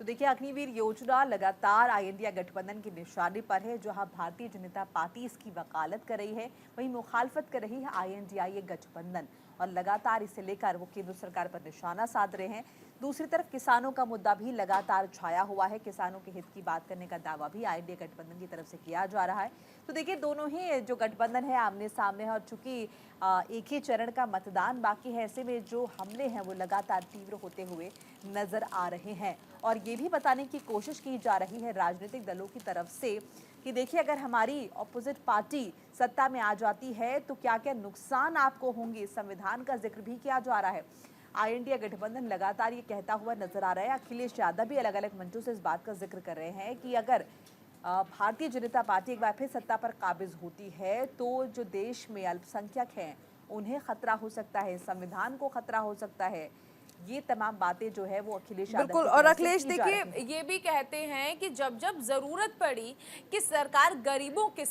तो देखिए, अग्निवीर योजना लगातार इंडिया गठबंधन की निशाने पर है। जहां भारतीय जनता पार्टी इसकी वकालत कर रही है, वहीं मुखालफत कर रही है INDIA गठबंधन, और लगातार इसे लेकर वो केंद्र सरकार पर निशाना साध रहे हैं। दूसरी तरफ किसानों का मुद्दा भी लगातार छाया हुआ है। किसानों के हित की बात करने का दावा भी INDIA गठबंधन की तरफ से किया जा रहा है। तो देखिए, दोनों ही जो गठबंधन है आमने सामने है, और चूंकि एक ही चरण का मतदान बाकी है, ऐसे में जो हमले हैं वो लगातार तीव्र होते हुए नजर आ रहे हैं। और ये भी बताने की कोशिश की जा रही है राजनीतिक दलों की तरफ से कि देखिए, अगर हमारी ऑपोजिट पार्टी सत्ता में आ जाती है तो क्या क्या नुकसान आपको होंगे। संविधान का जिक्र भी किया जा रहा है। INDIA गठबंधन लगातार ये कहता हुआ नजर आ रहा है। अखिलेश यादव भी अलग अलग मंचों से इस बात का जिक्र कर रहे हैं कि अगर भारतीय जनता पार्टी एक बार फिर सत्ता पर काबिज होती है तो जो देश में अल्पसंख्यक हैं उन्हें खतरा हो सकता है, संविधान को खतरा हो सकता है। ये तमाम बातें जो है वो अखिलेश यादव बिल्कुल। की और तरफ से अखिलेश की जा रही हैं। देखिए ये भी कहते हैं कि जब जब जरूरत पड़ी कि सरकार गरीबों के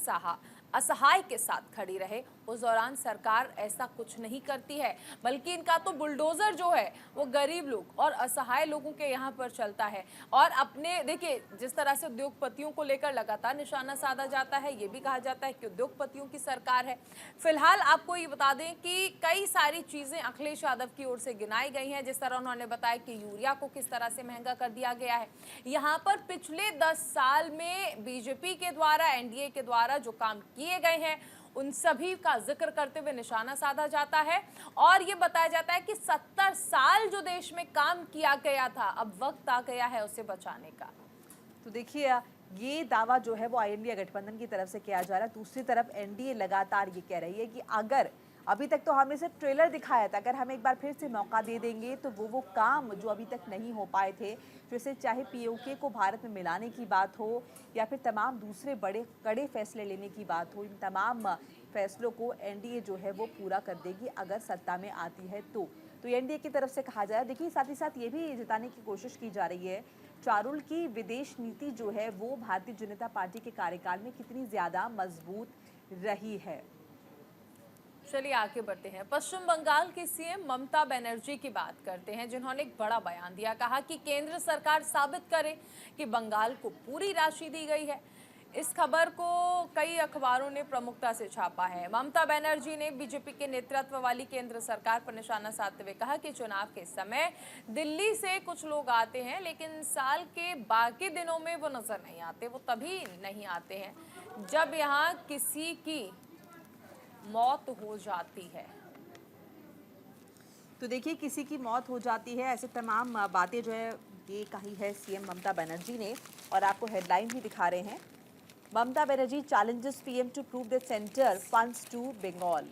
असहाय के साथ खड़ी रहे, उस दौरान सरकार ऐसा कुछ नहीं करती है, बल्कि इनका तो बुलडोजर जो है वो गरीब लोग और असहाय लोगों के यहाँ पर चलता है। और अपने देखिए जिस तरह से उद्योगपतियों को लेकर लगातार निशाना साधा जाता है, ये भी कहा जाता है कि उद्योगपतियों की सरकार है। फिलहाल आपको ये बता दें कि कई सारी चीजें अखिलेश यादव की ओर से गिनाई गई हैं। जिस तरह उन्होंने बताया कि यूरिया को किस तरह से महंगा कर दिया गया है। यहाँ पर पिछले 10 साल में बीजेपी के द्वारा, एनडीए के द्वारा जो काम किए गए हैं उन सभी का जिक्र करते हुए निशाना साधा जाता है, और ये बताया जाता है कि 70 साल जो देश में काम किया गया था, अब वक्त आ गया है उसे बचाने का। तो देखिए, ये दावा जो है वो INDIA गठबंधन की तरफ से किया जा रहा है। दूसरी तरफ एनडीए लगातार ये कह रही है कि अगर अभी तक तो हमने सिर्फ ट्रेलर दिखाया था, अगर हम एक बार फिर से मौका दे देंगे तो वो काम जो अभी तक नहीं हो पाए थे, जैसे चाहे POK को भारत में मिलाने की बात हो या फिर तमाम दूसरे बड़े कड़े फैसले लेने की बात हो, इन तमाम फैसलों को एनडीए जो है वो पूरा कर देगी अगर सत्ता में आती है तो एनडीए की तरफ से कहा जा रहा है। देखिए, साथ ही साथ ये भी जताने की कोशिश की जा रही है चारुल की विदेश नीति जो है वो भारतीय जनता पार्टी के कार्यकाल में कितनी ज्यादा मजबूत रही है। चलिए आगे बढ़ते हैं। पश्चिम बंगाल की सीएम ममता बनर्जी की बात करते हैं, जिन्होंने एक बड़ा बयान दिया। कहा कि केंद्र सरकार साबित करे कि बंगाल को पूरी राशि दी गई है। इस खबर को कई अखबारों ने प्रमुखता से छापा है। ममता बनर्जी ने बीजेपी के नेतृत्व वाली केंद्र सरकार पर निशाना साधते हुए कहा कि चुनाव के समय दिल्ली से कुछ लोग आते हैं, लेकिन साल के बाकी दिनों में वो नजर नहीं आते। वो तभी नहीं आते हैं जब यहाँ किसी की मौत हो जाती है। तो देखिए, किसी की मौत हो जाती है, ऐसे तमाम बातें जो है ये कही है सीएम ममता बनर्जी ने, और आपको हेडलाइन भी दिखा रहे हैं। Mamata Banerjee challenges PM to prove the centre funds to Bengal,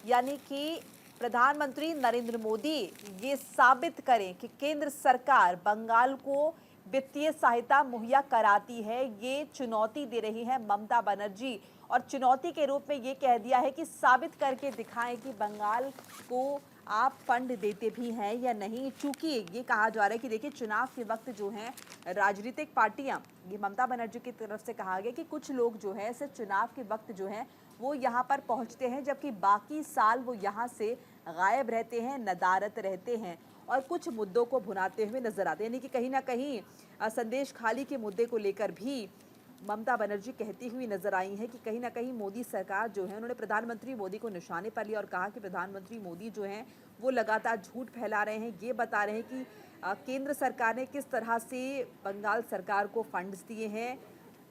यानी कि प्रधानमंत्री नरेंद्र मोदी ये साबित करें कि केंद्र सरकार बंगाल को वित्तीय सहायता मुहैया कराती है। ये चुनौती दे रही है ममता बनर्जी, और चुनौती के रूप में ये कह दिया है कि साबित करके दिखाएं कि बंगाल को आप फंड देते भी हैं या नहीं, चूंकि ये कहा जा रहा है कि देखिए चुनाव के वक्त जो है राजनीतिक पार्टियां, ये ममता बनर्जी की तरफ से कहा गया कि कुछ लोग जो है सिर्फ चुनाव के वक्त जो है वो यहाँ पर पहुँचते हैं, जबकि बाकी साल वो यहाँ से गायब रहते हैं, नदारत रहते हैं और कुछ मुद्दों को भुनाते हुए नजर आते हैं। यानी कि कहीं ना कहीं संदेश खाली के मुद्दे को लेकर भी ममता बनर्जी कहती हुई नजर आई है कि कहीं ना कहीं मोदी सरकार जो है, उन्होंने प्रधानमंत्री मोदी को निशाने पर लिया और कहा कि प्रधानमंत्री मोदी जो हैं वो लगातार झूठ फैला रहे हैं। ये बता रहे हैं कि केंद्र सरकार ने किस तरह से बंगाल सरकार को फंड्स दिए हैं।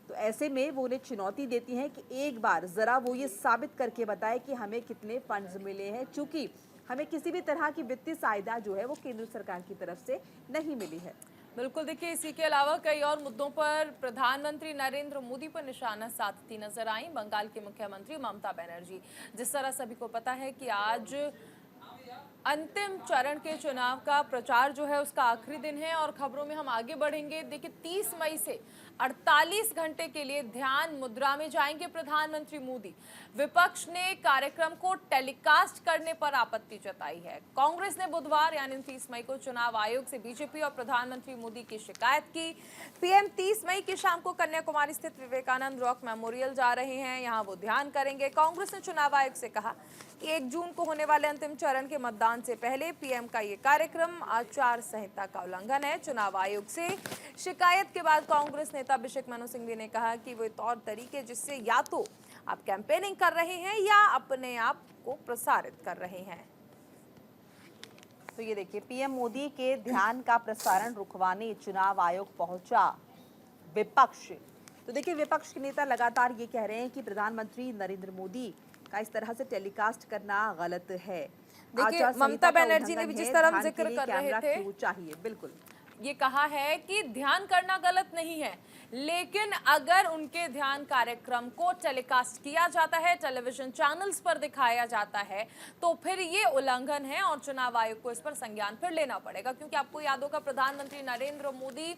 तो ऐसे में वो उन्हें चुनौती देती हैं कि एक बार ज़रा वो ये साबित करके बताए कि हमें कितने फंड्स मिले हैं, चूँकि हमें किसी भी तरह की वित्तीय सहायता जो है वो केंद्र सरकार की तरफ से नहीं मिली है। बिल्कुल, देखिए इसी के अलावा कई और मुद्दों पर प्रधानमंत्री नरेंद्र मोदी पर निशाना साधती नजर आई बंगाल की मुख्यमंत्री ममता बनर्जी। जिस तरह सभी को पता है कि आज अंतिम चरण के चुनाव का प्रचार जो है उसका आखिरी दिन है और खबरों में हम आगे बढ़ेंगे। देखिए 30 मई से 48 घंटे के लिए ध्यान मुद्रा में जाएंगे प्रधानमंत्री मोदी। विपक्ष ने कार्यक्रम को टेलीकास्ट करने पर आपत्ति जताई है। कांग्रेस ने बुधवार यानी 30 मई को चुनाव आयोग से बीजेपी और प्रधानमंत्री मोदी की शिकायत की। पीएम 30 मई की शाम को कन्याकुमारी स्थित विवेकानंद रॉक मेमोरियल जा रहे हैं, यहां वो ध्यान करेंगे। कांग्रेस ने चुनाव आयोग से कहा कि 1 जून को होने वाले अंतिम चरण के मतदान से पहले पीएम का ये कार्यक्रम आचार संहिता का उल्लंघन है। चुनाव आयोग से शिकायत के बाद कांग्रेस नेता अभिषेक मनु सिंघवी ने कहा कि वो तौर तरीके जिससे या तो आप कैंपेनिंग कर रहे हैं या अपने आप को प्रसारित कर रहे हैं। तो ये देखिए पीएम मोदी के ध्यान का प्रसारण रुकवाने चुनाव आयोग पहुंचा विपक्ष। तो देखिए विपक्ष के नेता लगातार ये कह रहे हैं कि प्रधानमंत्री नरेंद्र मोदी का इस तरह से टेलीकास्ट करना गलत है। देखिए ममता बनर्जी ने भी जिस तरह हम जिक्र कर रहे थे, क्यों चाहिए, बिल्कुल ये कहा है कि ध्यान करना गलत नहीं है, लेकिन अगर उनके ध्यान कार्यक्रम को टेलीकास्ट किया जाता है, टेलीविजन चैनल्स पर दिखाया जाता है, तो फिर ये उल्लंघन है और चुनाव आयोग को इस पर संज्ञान फिर लेना पड़ेगा। क्योंकि आपको याद होगा प्रधानमंत्री नरेंद्र मोदी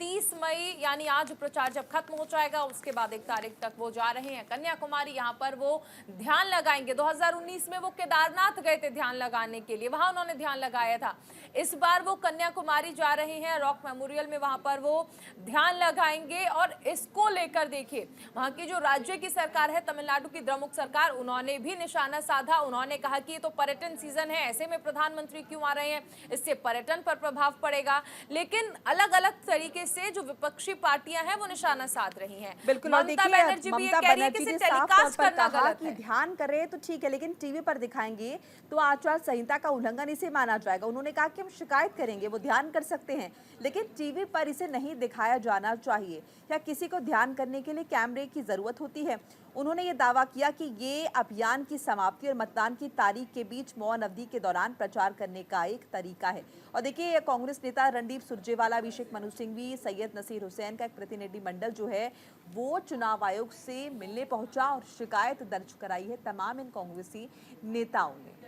30 मई यानी आज प्रचार जब खत्म हो जाएगा उसके बाद 1 तारीख तक वो जा रहे हैं कन्याकुमारी। यहाँ पर वो ध्यान लगाएंगे। 2019 में वो केदारनाथ गए थे ध्यान लगाने के लिए, वहां उन्होंने ध्यान लगाया था। इस बार वो कन्याकुमारी जा रहे हैं रॉक मेमोरियल में, वहां पर वो ध्यान लगाएंगे। और इसको लेकर देखिए वहां की जो राज्य की सरकार है, तमिलनाडु की द्रमुक सरकार, उन्होंने भी निशाना साधा। उन्होंने कहा कि ये तो पर्यटन सीजन है, ऐसे में प्रधानमंत्री क्यों आ रहे हैं, इससे पर्यटन पर प्रभाव पड़ेगा। लेकिन अलग अलग तरीके से जो विपक्षी पार्टियां हैं वो निशाना साध रही हैं। बिल्कुल, ममता बनर्जी भी ये कह रही है कि इसे टेलीकास्ट करना गलत है। ध्यान कर रहे हैं तो ठीक है, लेकिन टीवी पर दिखाएंगे तो आचार संहिता का उल्लंघन इसे माना जाएगा। उन्होंने कहा कि हम शिकायत करेंगे, वो ध्यान कर सकते हैं, लेकिन टीवी पर इसे नहीं दिखाया जाना चाहिए। या किसी को ध्यान करने के लिए कैमरे की जरूरत होती है। उन्होंने ये दावा किया कि ये अभियान की समाप्ति और मतदान की तारीख के बीच मौन अवधि के दौरान प्रचार करने का एक तरीका है। और देखिए कांग्रेस नेता रणदीप सुरजेवाला, अभिषेक मनु सिंघवी, सैयद नसीर हुसैन का एक प्रतिनिधिमंडल जो है वो चुनाव आयोग से मिलने पहुंचा और शिकायत दर्ज कराई है तमाम इन कांग्रेसी नेताओं ने।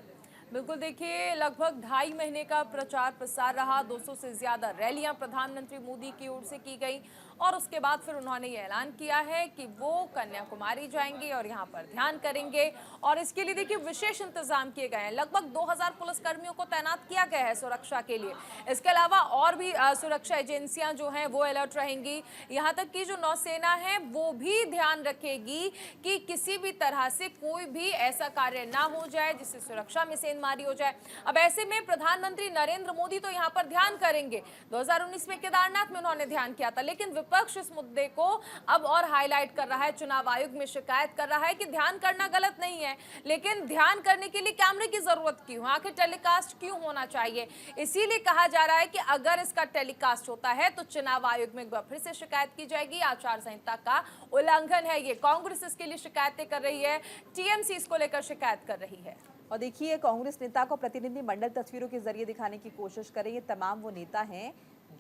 बिल्कुल, देखिए लगभग 2.5 महीने का प्रचार प्रसार रहा। 200 से ज्यादा रैलियां प्रधानमंत्री मोदी की ओर से की गई और उसके बाद फिर उन्होंने ये ऐलान किया है कि वो कन्याकुमारी जाएंगे और यहाँ पर ध्यान करेंगे। और इसके लिए देखिए विशेष इंतजाम किए गए हैं। लगभग 2000 पुलिसकर्मियों को तैनात किया गया है सुरक्षा के लिए। इसके अलावा और भी सुरक्षा एजेंसियां जो हैं वो अलर्ट रहेंगी। यहाँ तक कि जो नौसेना है वो भी ध्यान रखेगी कि किसी भी तरह से कोई भी ऐसा कार्य ना हो जाए जिससे सुरक्षा में सेंधमारी हो जाए। अब ऐसे में प्रधानमंत्री नरेंद्र मोदी तो यहाँ पर ध्यान करेंगे। 2019 में केदारनाथ में उन्होंने ध्यान किया था, लेकिन विपक्ष इस मुद्दे को अब और हाईलाइट कर रहा है, चुनाव आयोग में शिकायत कर रहा है कि ध्यान करना गलत नहीं है, लेकिन ध्यान करने के लिए कैमरे की जरूरत क्यों, आखिर टेलीकास्ट क्यों होना चाहिए। इसीलिए कहा जा रहा है कि अगर इसका टेलीकास्ट होता है तो चुनाव आयोग में एक बार फिर से शिकायत की जाएगी। आचार संहिता का उल्लंघन है ये। कांग्रेस इसके लिए शिकायतें कर रही है, टीएमसी इसको लेकर शिकायत कर रही है। और देखिए कांग्रेस नेता को प्रतिनिधि मंडल तस्वीरों के जरिए दिखाने की कोशिश कर रही है। तमाम वो नेता हैं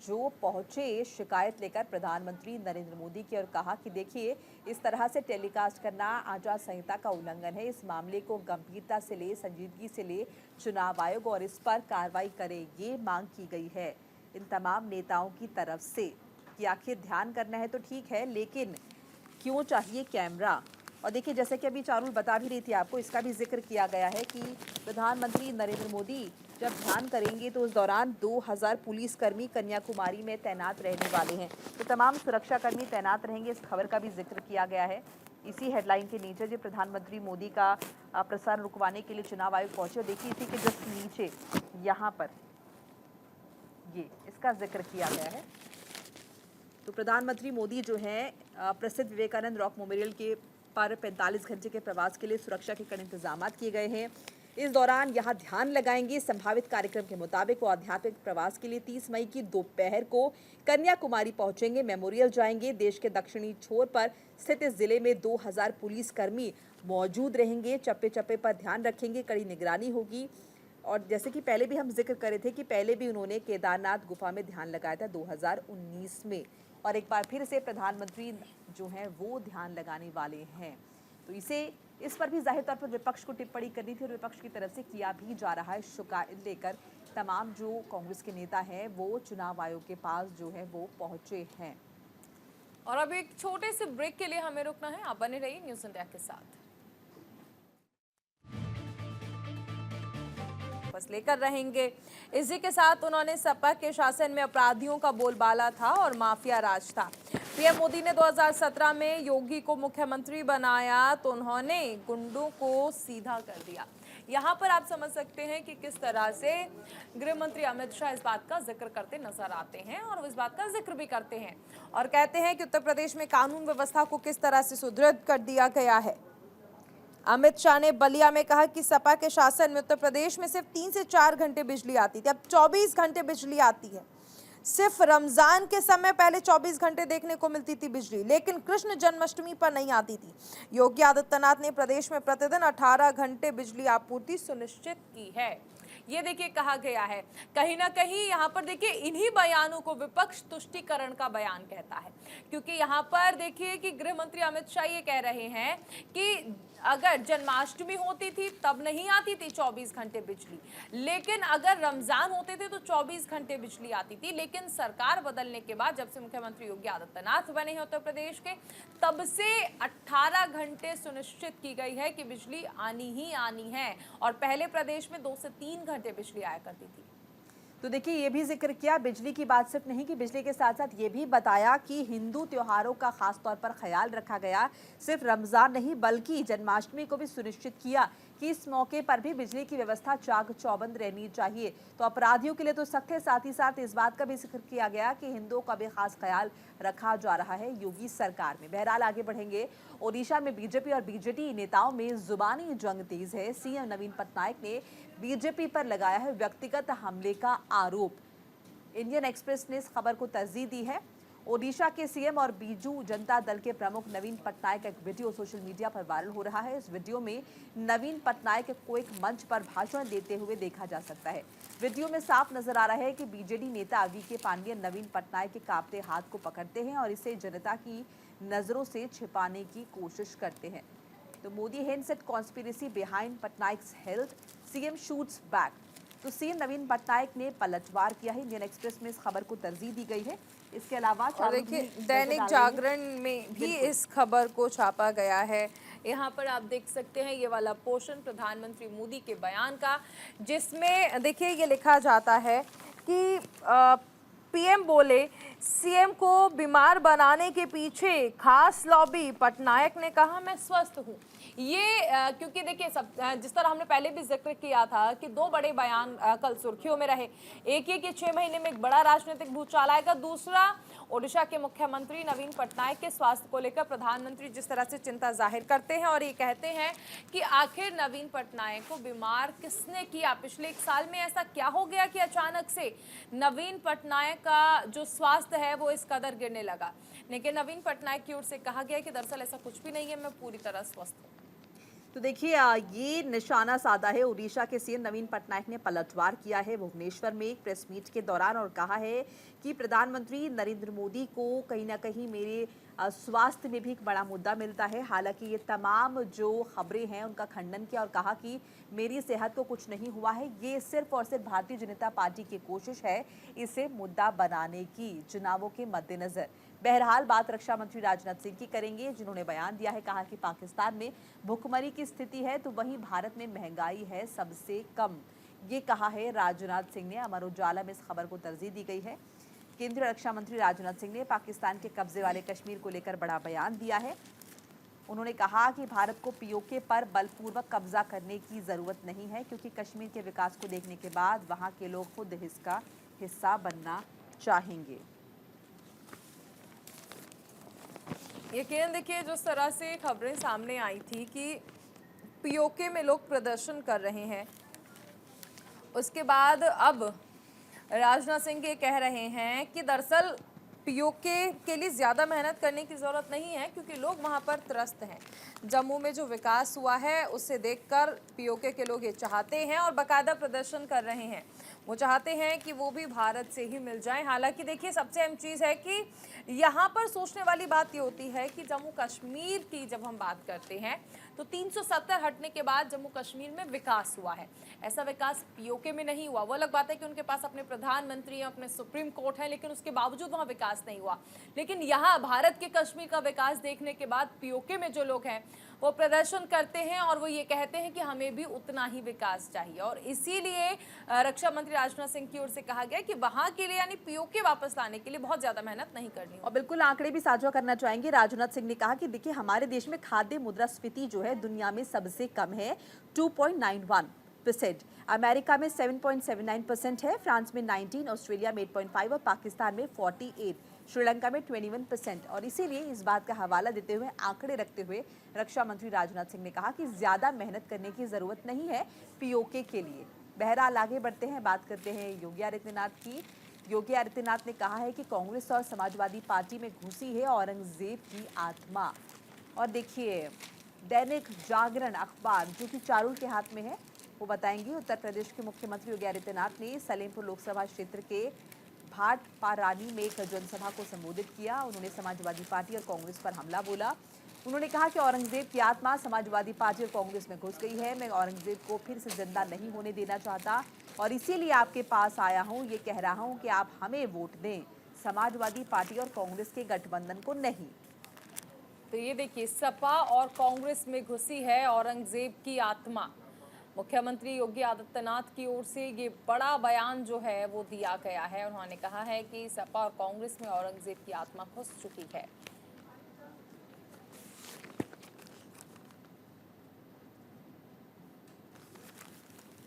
जो पहुंचे शिकायत लेकर प्रधानमंत्री नरेंद्र मोदी की और कहा कि देखिए इस तरह से टेलीकास्ट करना आचार संहिता का उल्लंघन है। इस मामले को गंभीरता से ले, संजीदगी से ले चुनाव आयोग और इस पर कार्रवाई करे, ये मांग की गई है इन तमाम नेताओं की तरफ से कि आखिर ध्यान करना है तो ठीक है, लेकिन क्यों चाहिए कैमरा। और देखिए, जैसे कि अभी चारुल बता भी रही थी आपको, इसका भी जिक्र किया गया है कि प्रधानमंत्री नरेंद्र मोदी जब ध्यान करेंगे तो उस दौरान 2000 पुलिसकर्मी कन्याकुमारी में तैनात रहने वाले हैं। तो तमाम सुरक्षाकर्मी तैनात रहेंगे, इस खबर का भी जिक्र किया गया है। इसी हेडलाइन के नीचे जो प्रधानमंत्री मोदी का प्रसारण रुकवाने के लिए चुनाव आयोग पहुंचे, देखिए इसी के जस्ट नीचे यहाँ पर ये इसका जिक्र किया गया है। तो प्रधानमंत्री मोदी जो हैं प्रसिद्ध विवेकानंद रॉक मेमोरियल के पर 45 घंटे के प्रवास के लिए सुरक्षा के कड़े इंतजाम किए गए हैं। इस दौरान यहां ध्यान लगाएंगे। संभावित कार्यक्रम के मुताबिक वो आध्यात्मिक प्रवास के लिए 30 मई की दोपहर को कन्याकुमारी पहुंचेंगे, मेमोरियल जाएंगे। देश के दक्षिणी छोर पर स्थित इस जिले में 2000 पुलिसकर्मी मौजूद रहेंगे, चप्पे चप्पे पर ध्यान रखेंगे, कड़ी निगरानी होगी। और जैसे कि पहले भी हम जिक्र कर रहे थे कि पहले भी उन्होंने केदारनाथ गुफा में ध्यान लगाया था 2019 में, और एक बार फिर से प्रधानमंत्री जो हैं वो ध्यान लगाने वाले हैं। तो इस पर भी जाहिर तौर पर विपक्ष को टिप्पणी करनी थी और विपक्ष की तरफ से किया भी जा रहा है। शिकायत लेकर तमाम जो कांग्रेस के नेता हैं वो चुनाव आयोग के पास जो है वो पहुंचे हैं। और अब एक छोटे से ब्रेक के लिए हमें रुकना है। आप बने रहिए न्यूज़ इंडिया के साथ। बस लेकर रहेंगे। इसी के साथ उन्होंने सपा के शासन में अपराधियों का बोलबाला था और माफिया राज था। पीएम मोदी ने 2017 में योगी को मुख्यमंत्री बनाया तो उन्होंने गुंडों को सीधा कर दिया। यहाँ पर आप समझ सकते हैं कि किस तरह से गृह मंत्री अमित शाह इस बात का जिक्र करते नजर आते हैं और इस बात का जिक्र भी करते हैं और कहते हैं कि उत्तर प्रदेश में कानून व्यवस्था को किस तरह से सुदृढ़ कर दिया गया है। अमित शाह ने बलिया में कहा कि सपा के शासन में उत्तर प्रदेश में सिर्फ 3 से 4 घंटे बिजली आती थी, अब 24 घंटे बिजली आती है। सिर्फ रमजान के समय पहले 24 घंटे देखने को मिलती थी बिजली, लेकिन कृष्ण जन्माष्टमी पर नहीं आती थी। योगी आदित्यनाथ ने प्रदेश में प्रतिदिन 18 घंटे बिजली आपूर्ति सुनिश्चित की है। ये देखिए कहा गया है। कहीं ना कहीं यहाँ पर देखिए इन्हीं बयानों को विपक्ष तुष्टीकरण का बयान कहता है, क्योंकि यहाँ पर देखिए कि गृह मंत्री अमित शाह ये कह रहे हैं कि अगर जन्माष्टमी होती थी तब नहीं आती थी 24 घंटे बिजली, लेकिन अगर रमजान होते थे तो 24 घंटे बिजली आती थी। लेकिन सरकार बदलने के बाद जब से मुख्यमंत्री योगी आदित्यनाथ बने हैं उत्तर प्रदेश के, तब से 18 घंटे सुनिश्चित की गई है कि बिजली आनी ही आनी है और पहले प्रदेश में 2 से 3 घंटे बिजली आया करती थी। तो देखिए, ये भी जिक्र किया बिजली की बात सिर्फ नहीं कि बिजली के साथ साथ ये भी बताया कि हिंदू त्योहारों का खास तौर पर ख्याल रखा गया। सिर्फ रमजान नहीं बल्कि जन्माष्टमी को भी सुनिश्चित किया कि इस मौके पर भी बिजली की व्यवस्था चाक चौबंद रहनी चाहिए। तो अपराधियों के लिए तो सख्त है, साथ ही साथ इस बात का भी जिक्र किया गया कि हिंदुओं का भी खास ख्याल रखा जा रहा है योगी सरकार में। बहरहाल आगे बढ़ेंगे। ओडिशा में बीजेपी और बीजेडी नेताओं में जुबानी जंग तेज है। सीएम नवीन पटनायक ने बीजेपी पर लगाया है व्यक्तिगत हमले का आरोप। इंडियन एक्सप्रेस ने इस खबर को तरजीह दी है। ओडिशा के सीएम और बीजू जनता दल के प्रमुख नवीन पटनायक का एक वीडियो सोशल मीडिया पर वायरल हो रहा है। इस वीडियो में नवीन पटनायक को एक मंच पर भाषण देते हुए देखा जा सकता है। वीडियो में साफ नजर आ रहा है कि बीजेडी नेता वीके पांडेय नवीन पटनायक के कांपते हाथ को पकड़ते हैं और इसे जनता की नजरों से छिपाने की कोशिश करते हैं। तो Modi hints at conspiracy behind Patnaik's health, CM shoots back. तो सीएम नवीन पटनायक ने पलटवार किया है। इंडियन एक्सप्रेस में इस खबर को तरजीह दी गई है। इसके अलावा देखिए दैनिक जागरण में भी इस खबर को छापा गया है। यहाँ पर आप देख सकते हैं ये वाला पोर्शन प्रधानमंत्री मोदी के बयान का, जिसमें देखिए ये लिखा जाता है कि पीएम बोले सीएम को बीमार बनाने के पीछे खास लॉबी। पटनायक ने कहा मैं स्वस्थ हूँ। ये क्योंकि देखिए सब जिस तरह हमने पहले भी जिक्र किया था कि 2 बड़े बयान कल सुर्खियों में रहे। एक ये कि 6 महीने में एक बड़ा राजनीतिक भूचाल आएगा, दूसरा ओडिशा के मुख्यमंत्री नवीन पटनायक के स्वास्थ्य को लेकर प्रधानमंत्री जिस तरह से चिंता जाहिर करते हैं और ये कहते हैं कि आखिर नवीन पटनायक को बीमार किसने किया। पिछले 1 साल में ऐसा क्या हो गया कि अचानक से नवीन पटनायक का जो स्वास्थ्य है वो इस कदर गिरने लगा। लेकिन नवीन पटनायक की ओर से कहा गया कि दरअसल ऐसा कुछ भी नहीं है, मैं पूरी तरह स्वस्थ हूँ। तो देखिए, ये निशाना साधा है। ओडिशा के सीएम नवीन पटनायक ने पलटवार किया है भुवनेश्वर में एक प्रेस मीट के दौरान और कहा है कि प्रधानमंत्री नरेंद्र मोदी को कहीं ना कहीं मेरे स्वास्थ्य में भी एक बड़ा मुद्दा मिलता है। हालांकि ये तमाम जो खबरें हैं उनका खंडन किया और कहा कि मेरी सेहत को कुछ नहीं हुआ है, ये सिर्फ और सिर्फ भारतीय जनता पार्टी की कोशिश है इसे मुद्दा बनाने की चुनावों के मद्देनजर। बहरहाल बात रक्षा मंत्री राजनाथ सिंह की करेंगे, जिन्होंने बयान दिया है, कहा कि पाकिस्तान में भुखमरी की स्थिति है तो वहीं भारत में महंगाई है सबसे कम। ये कहा है राजनाथ सिंह ने। अमर उजाला में इस खबर को तरजीह दी गई है। केंद्रीय रक्षा मंत्री राजनाथ सिंह ने पाकिस्तान के कब्जे वाले कश्मीर को लेकर बड़ा बयान दिया है। उन्होंने कहा कि भारत को पीओके पर बलपूर्वक कब्जा करने की जरूरत नहीं है, क्योंकि कश्मीर के विकास को देखने के बाद वहां के लोग खुद इसका हिस्सा बनना चाहेंगे। यकीनन देखिए, जिस तरह से खबरें सामने आई थी कि पीओके में लोग प्रदर्शन कर रहे हैं, उसके बाद अब राजनाथ सिंह ये कह रहे हैं कि दरअसल पीओके के लिए ज़्यादा मेहनत करने की ज़रूरत नहीं है, क्योंकि लोग वहाँ पर त्रस्त हैं। जम्मू में जो विकास हुआ है उसे देखकर पीओके के लोग ये चाहते हैं और बाकायदा प्रदर्शन कर रहे हैं। वो चाहते हैं कि वो भी भारत से ही मिल जाएं। हालांकि देखिए, सबसे अहम चीज़ है कि यहाँ पर सोचने वाली बात ये होती है कि जम्मू कश्मीर की जब हम बात करते हैं तो 370 हटने के बाद जम्मू कश्मीर में विकास हुआ है। ऐसा विकास पीओके में नहीं हुआ। वो अलग बात है कि उनके पास अपने प्रधानमंत्री हैं, अपने सुप्रीम कोर्ट है, लेकिन उसके बावजूद वहाँ विकास नहीं हुआ। लेकिन यहाँ भारत के कश्मीर का विकास देखने के बाद पीओके में जो लोग हैं वो प्रदर्शन करते हैं और वो ये कहते हैं कि हमें भी उतना ही विकास चाहिए। और इसीलिए रक्षा मंत्री राजनाथ सिंह की ओर से कहा गया कि वहां के लिए यानी पीओके वापस लाने के लिए बहुत ज्यादा मेहनत नहीं करनी। और बिल्कुल आंकड़े भी साझा करना चाहेंगे। राजनाथ सिंह ने कहा कि देखिए, हमारे देश में खाद्य मुद्रास्फीति जो है दुनिया में सबसे कम है, 2.91%। अमेरिका में 7.79% है, फ्रांस में 19, ऑस्ट्रेलिया में 8.5 और पाकिस्तान में 48, श्रीलंका में 21%। और इसीलिए इस बात का हवाला देते हुए, आंकड़े रखते हुए रक्षा मंत्री राजनाथ सिंह ने कहा कि ज्यादा मेहनत करने की जरूरत नहीं है पीओके के लिए। बहरहाल आगे बढ़ते हैं, बात करते हैं योगी आदित्यनाथ की। योगी आदित्यनाथ ने कहा है कि कांग्रेस और समाजवादी पार्टी में घुसी है औरंगजेब की आत्मा। और देखिए, दैनिक जागरण अखबार जो कि चारुल के हाथ में है, वो बताएंगे उत्तर प्रदेश के मुख्यमंत्री योगी आदित्यनाथ ने सलेमपुर लोकसभा क्षेत्र के भाट पारानी में एक जनसभा को संबोधित किया। उन्होंने समाजवादी पार्टी और कांग्रेस पर हमला बोला। उन्होंने कहा कि औरंगजेब की आत्मा समाजवादी पार्टी और कांग्रेस में घुस गई है। मैं औरंगजेब को फिर से जिंदा नहीं होने देना चाहता और इसीलिए आपके पास आया हूं। ये कह रहा हूं कि आप हमें वोट दें, समाजवादी पार्टी और कांग्रेस के गठबंधन को नहीं। तो ये देखिए, सपा और कांग्रेस में घुसी है औरंगजेब की आत्मा। मुख्यमंत्री योगी आदित्यनाथ की ओर से ये बड़ा बयान जो है वो दिया गया है। उन्होंने कहा है कि सपा और कांग्रेस में औरंगजेब की आत्मा घुस चुकी है।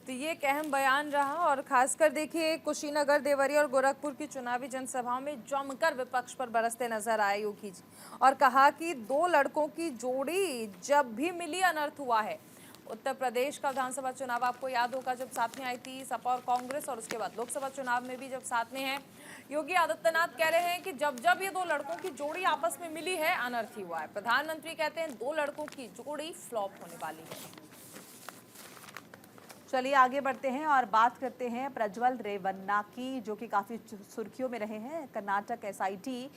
तो ये एक अहम बयान रहा और खासकर देखिए, कुशीनगर, देवरिया और गोरखपुर की चुनावी जनसभाओं में जमकर विपक्ष पर बरसते नजर आए योगी जी और कहा कि दो लड़कों की जोड़ी जब भी मिली अनर्थ हुआ है। उत्तर प्रदेश का विधानसभा चुनाव आपको याद होगा, जब साथ में आई थी सपा और कांग्रेस, और उसके बाद लोकसभा चुनाव में भी जब साथ में है। योगी आदित्यनाथ कह रहे हैं कि जब जब ये दो लड़कों की जोड़ी आपस में मिली है, अनर्थ ही हुआ है। प्रधानमंत्री कहते हैं दो लड़कों की जोड़ी फ्लॉप होने वाली है। चलिए आगे बढ़ते हैं और बात करते हैं प्रज्वल रेवन्ना की, जो कि काफी सुर्खियों में रहे हैं। कर्नाटक एसआईटी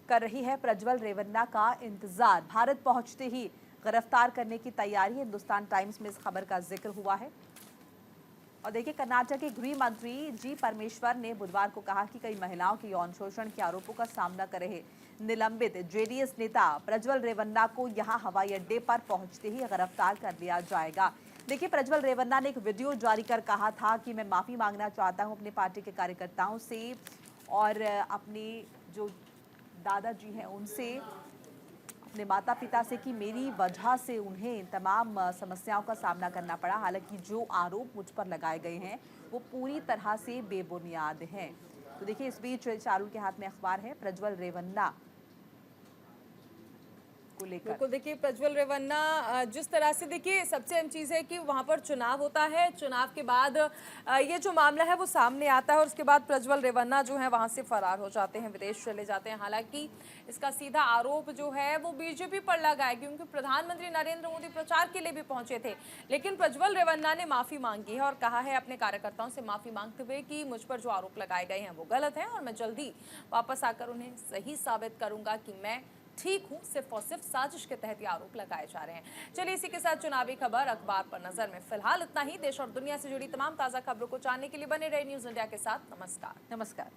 कर रही है प्रज्वल रेवन्ना का इंतजार। भारत पहुंचते ही गिरफ्तार करने की तैयारी। हिंदुस्तान टाइम्स में इस खबर का जिक्र हुआ है। और देखिए, कर्नाटक के गृह मंत्री जी परमेश्वर ने बुधवार को कहा कि कई महिलाओं के यौन शोषण के आरोपों का सामना कर रहे निलंबित जेडीएस नेता प्रज्वल रेवन्ना को यहां हवाई अड्डे पर पहुंचते ही गिरफ्तार कर लिया जाएगा। देखिए, प्रज्वल रेवन्ना ने एक वीडियो जारी कर कहा था कि मैं माफी मांगना चाहता हूं अपने पार्टी के कार्यकर्ताओं से और अपने जो दादाजी हैं उनसे, अपने माता पिता से, कि मेरी वजह से उन्हें तमाम समस्याओं का सामना करना पड़ा। हालांकि जो आरोप मुझ पर लगाए गए हैं वो पूरी तरह से बेबुनियाद हैं। तो देखिए, इस बीच चारुल के हाथ में अखबार है प्रज्वल रेवन्ना को लेकर। बिल्कुल, देखिए प्रज्वल रेवन्ना, जिस तरह से देखिए, सबसे अहम चीज़ है कि वहाँ पर चुनाव होता है। चुनाव के बाद ये जो मामला है वो सामने आता है और उसके बाद प्रज्वल रेवन्ना जो है वहाँ से फरार हो जाते हैं, विदेश चले जाते हैं। हालांकि इसका सीधा आरोप जो है वो बीजेपी पर लगा है, क्योंकि प्रधानमंत्री नरेंद्र मोदी प्रचार के लिए भी पहुंचे थे। लेकिन प्रज्वल रेवन्ना ने माफ़ी मांगी है और कहा है अपने कार्यकर्ताओं से माफ़ी मांगते हुए कि मुझ पर जो आरोप लगाए गए हैं वो गलत हैं और मैं जल्दी वापस आकर उन्हें सही साबित करूंगा कि मैं ठीक हूं। सिर्फ और सिर्फ साजिश के तहत ये आरोप लगाए जा रहे हैं। चलिए, इसी के साथ चुनावी खबर अखबार पर नजर में फिलहाल इतना ही। देश और दुनिया से जुड़ी तमाम ताजा खबरों को जानने के लिए बने रहे न्यूज इंडिया के साथ। नमस्कार। नमस्कार।